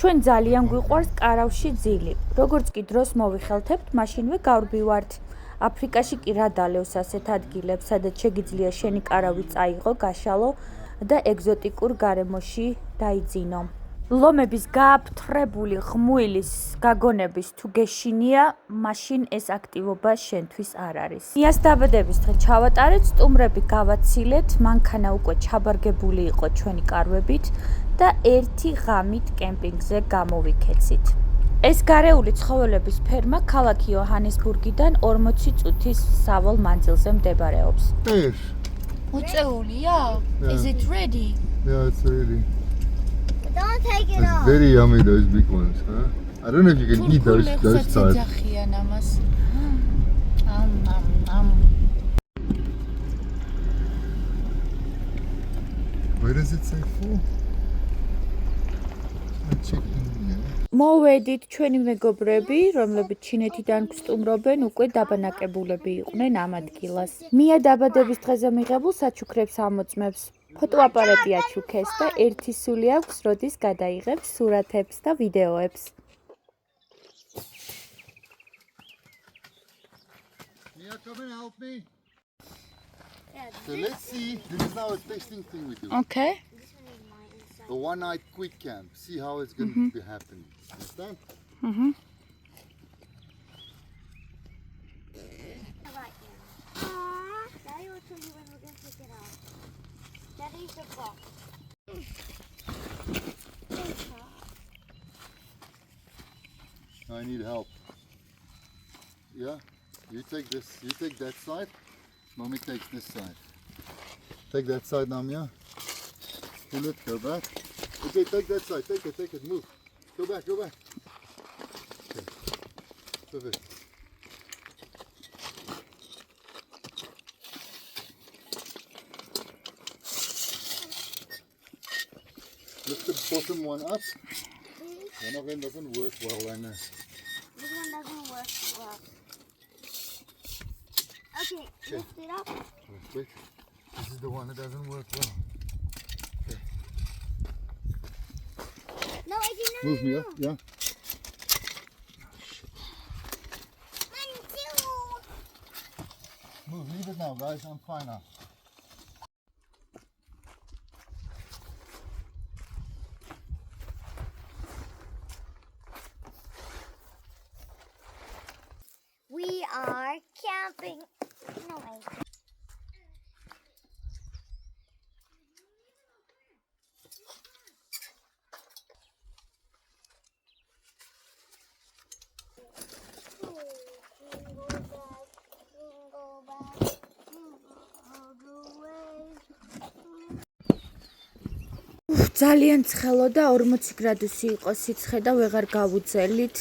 ჩვენ ძალიან გვიყვარს კარავში ძილი. Როგორც კი დროს მოვიხელთებთ, მაშინვე გავრბივართ. აფრიკაში კი რა დალევს ასეთ ადგილებს, სადაც შეგიძლია შენი კარავი წაიღო, გაშალო და ეგზოტიკურ გარემოში დაიძინო. ლომების გააფთრებული ღმუილის გაგონების თუ გეშინია, მაშინ ეს აქტივობა შენთვის არ არის. მიას დაბადების დღე ჩავატარეთ, სტუმრები გავაცილეთ, მანქანა უკვე ჩაბარგებული იყო ჩვენი კარვებით და ერთი ღამით კემპინგზე გამოვიქეცით. ეს გარეული ცხოველების ფერმა ქალაქ იოჰანესბურგიდან 40 წუთის სავალ მანძილზე მდებარეობს. მოწეულია? Is it ready? Yeah, it's ready. Don't take it off. It's very yummy, those big ones, huh? I don't know if you can eat those types. Where does it say for? Let's check in here. მოვედით ჩვენი მეგობრები, რომლებიც ჩინეთიდან გვსტუმრობენ, უკვე დაბანაკებულები იყვნენ ამ ადგილას. მია დაბადების დღეზე მიღებულ საჩუქრებს ამოწმებს. ფოტოაპარატი აჩუქეს და ერთი სული აქვს, როდის გადაიღებს სურათებს და ვიდეოებს. Mia, come and help me. So let's see. This is now a testing thing with you. Okay. This one is mine inside. A one-night quick camp. See how it's going to be happening. Understand? Right now. Daddy will tell you when we're going to take it out. Daddy's the box. I need help. Yeah? You take this. You take that side. Mommy takes this side. Take that side now, Mia. Pull it. Go back. Okay, take that side. Take it. Take it. Move. Go back. Go back. Okay. Perfect. Lift the bottom one up. One of them doesn't work well, I know. This one doesn't work well. Okay, lift it up. Wait. This is the one that doesn't work well. Okay. No, I did not. Move me up. Yeah. Mine too. Move. Leave it now, guys. I'm fine now. We are camping. No, I ძალიან ცხელო და 40 გრადუსი იყო სიცხე და ვეღარ გავუძელით.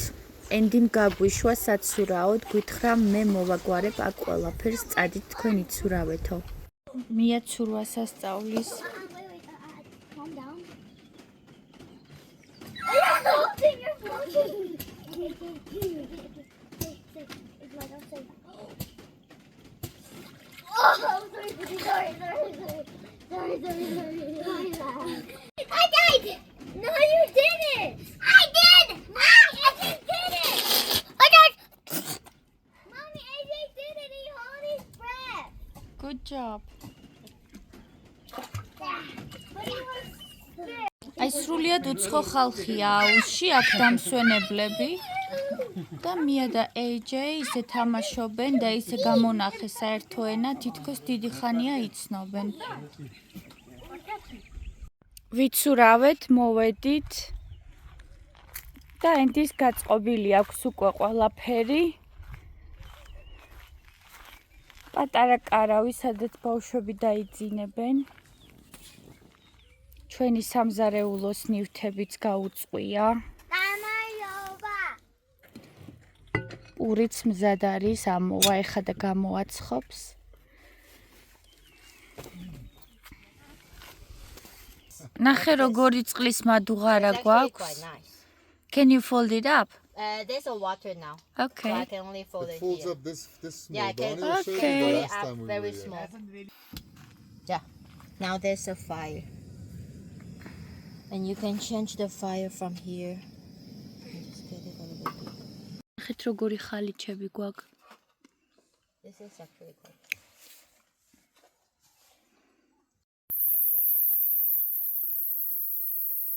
ენდიმ გაგვიშვა საცურაოდ, გვითხრა მე მოვაგვარებ აქ ყველაფერს, წადით თქვენ იცურავეთო. მია ცურვას ასწავლის. calm down. I died! No, you didn't! I did! Mommy, I just did it! I died! Mommy, AJ did it! He held his breath! Good job. But he was sick. აი სრულიად უცხო ხალხია აუში, აქ დამსვენებლები და მია და AJ ისე თამაშობენ და ისე გამონახე საერთო ენა, თითქოს დიდი ხანია იცნობენ. ვიცურავეთ, მოვედით და ენდის გაწყობილი აქვს უკვე ყველაფერი. პატარა კარავი, სადაც ბავშვები დაიძინებენ. ჩვენი სამზარეულოს ნივთებიც გაუწყვია. Tamayoba! ურიც მზად არის, ამოვა ეხა და გამოაცხობს. ნახე როგორი წყლის მადუღარა გვაქვს. Can you fold it up? There's a water now. Okay. So I can only fold It it folds here. up this small. Yeah, I can Donnie was showing Okay. me the Fold it last up time we very were here. small. Yeah. Now there's a fire. And you can change the fire from here. Just get it a little bit. ხეთ როგორი ხალიჩები გვაქვს. This is actually good.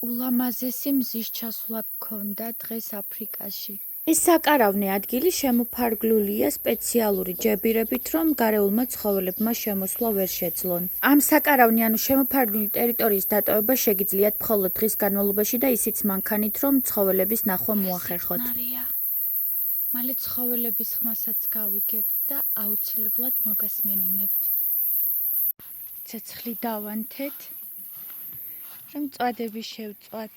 ულამაზესი მზის ჩასვლა გქონდა დღეს აფრიკაში. ეს საკარავნე ადგილი შემოფარგლულია სპეციალური ჯებირებით, რომ გარეულმა ცხოველებმა შემოსვლა ვერ შეძლონ. ამ საკარავნი ანუ შემოფარგლული ტერიტორიის დატოვება შეგიძლიათ მხოლოდ დღის განმავლობაში და ისიც მანქანით, რომ ცხოველების ნახვა მოახერხოთ. მალე ცხოველების ხმასაც გავიგებთ და აუცილებლად მოგასმენინებთ. ცეცხლი დავანთეთ, რომ წვადები შევწვათ.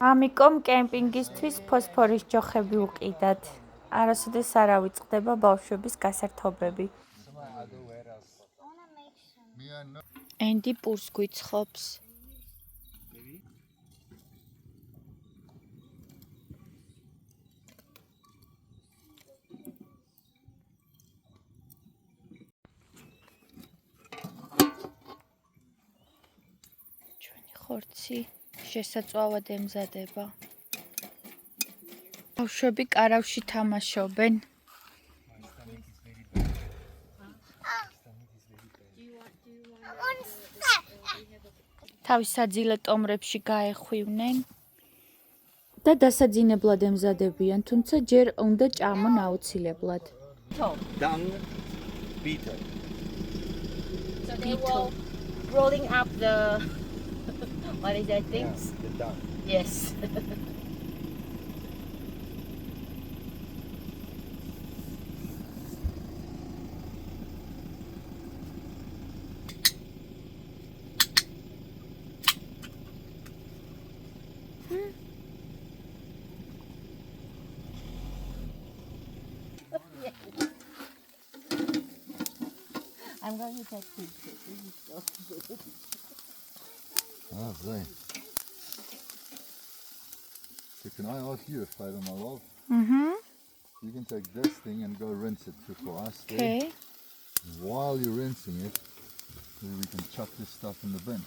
ამიტომ კემპინგისთვის ფოსფორის ჯოხები უყიდათ. არასოდეს არ ავიწყდება ბავშვების გასართობები. ენდი პურს გვიცხობს. ხორცი შესაწვავად ემზადება. ბავშვები კარავში თამაშობენ. თავის საძილე ტომრებში გაეხვივნენ და დასაძინებლად ემზადებიან, თუმცა ჯერ უნდა ჭამონ აუცილებლად. Dung beetle. So they will rolling up the what is that thing? Yeah, the dung. Yes. I'm going to take pictures. This is so good. Ah, Zay. So can I ask you a favor, my love? You can take this thing and go rinse it for us. there. Okay. While you're rinsing it, then we can chuck this stuff in the bin.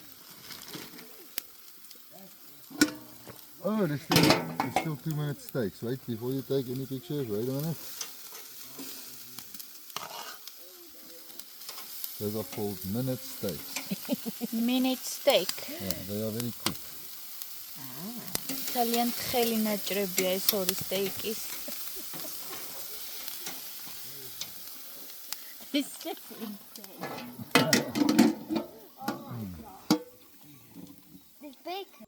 Oh, there's still 2-minute steaks. Wait, before you take any pictures, wait a minute. Those are called minute steaks. Minute steak. Yeah, they are very quick. ძალიან თხელი ნაჭრებია ეს ორი სტეიკის. It's just insane. This bacon.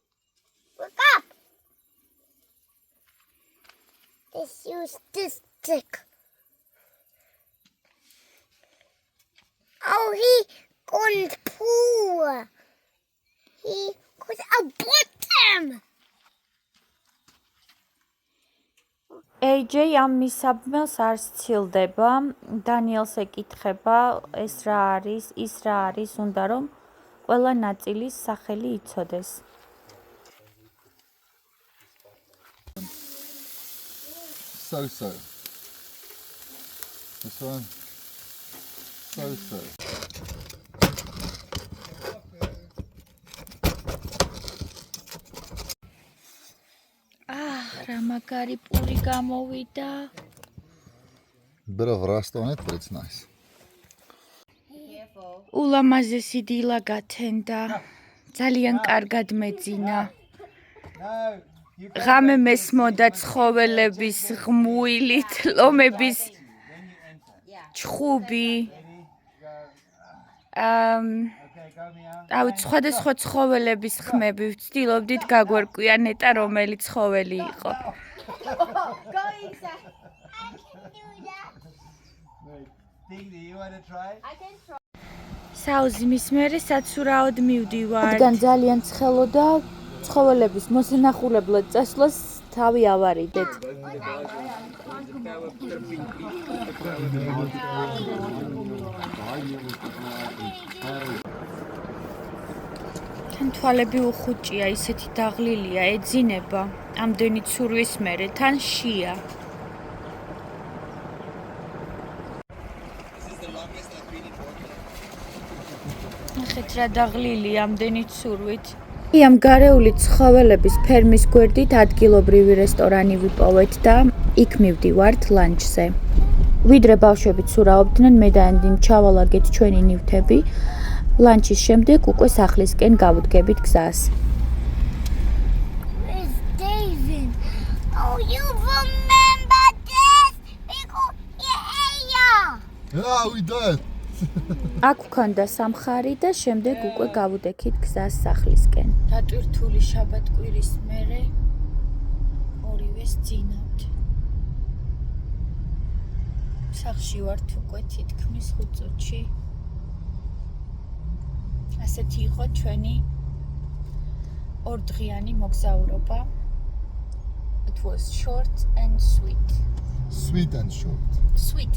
Look up. Let's use this stick. Oh, he couldn't pull. He could bottom. AJ ამ მისაბმელს არ სცილდება. დანიელს ეკითხება, ეს რა არის, ის რა არის, უნდა რომ ყველა ნაწილის სახელი იცოდეს. So. This one. So. რა მაგარი პური გამოვიდა. Bit of rust on it, but it's nice. ულამაზესი დილა გათენდა. ძალიან კარგად მეძინა. ღამე მესმოდა ცხოველების ღმუილით, ლომების ჩხუბი. სხვადასხვა ცხოველების ხმები. ვცდილობდით გაგვერკვია ნეტა რომელი ცხოველი იყო. Go inside. Think do you want to try? I can try. საუზმის მერე საცურაოდ მივდივარ. რადგან ძალიან ცხელო და ცხოველების მოსანახულებლად წასვლას თავი ავარიდეთ. თან თვალები უხუჭია, ისეთი დაღლილია, ეძინება. ამდენი ცურვის მერე თან შია. This is the longest I've been in Portland. ნახეთ რა დაღლილი ამდენი ცურვით. ამ გარეული ცხოველების ფერმის გვერდით ადგილობრივი რესტორანი ვიპოვეთ და იქ მივდივართ ლანჩზე. ვიდრე ბავშვები ცურავდნენ, მე და ანდიმ ჩავალაგეთ ჩვენი ნივთები. ლანჩის შემდეგ უკვე სახლისკენ გავუდგებით გზას. Where's David? Oh, you remember this? Because Yeah, we did. აქ ვქონდა სამხარი და შემდეგ უკვე გავუდექით გზას სახლისკენ. დატვირთული შაბათ-კვირის მერე ორივეს ძინავთ. სახლში ვართ უკვე თითქმის 5 წუთში. ასეთი იყო ჩვენი ორდღიანი მოგზაურობა. It was short and sweet. Sweet and short. Sweet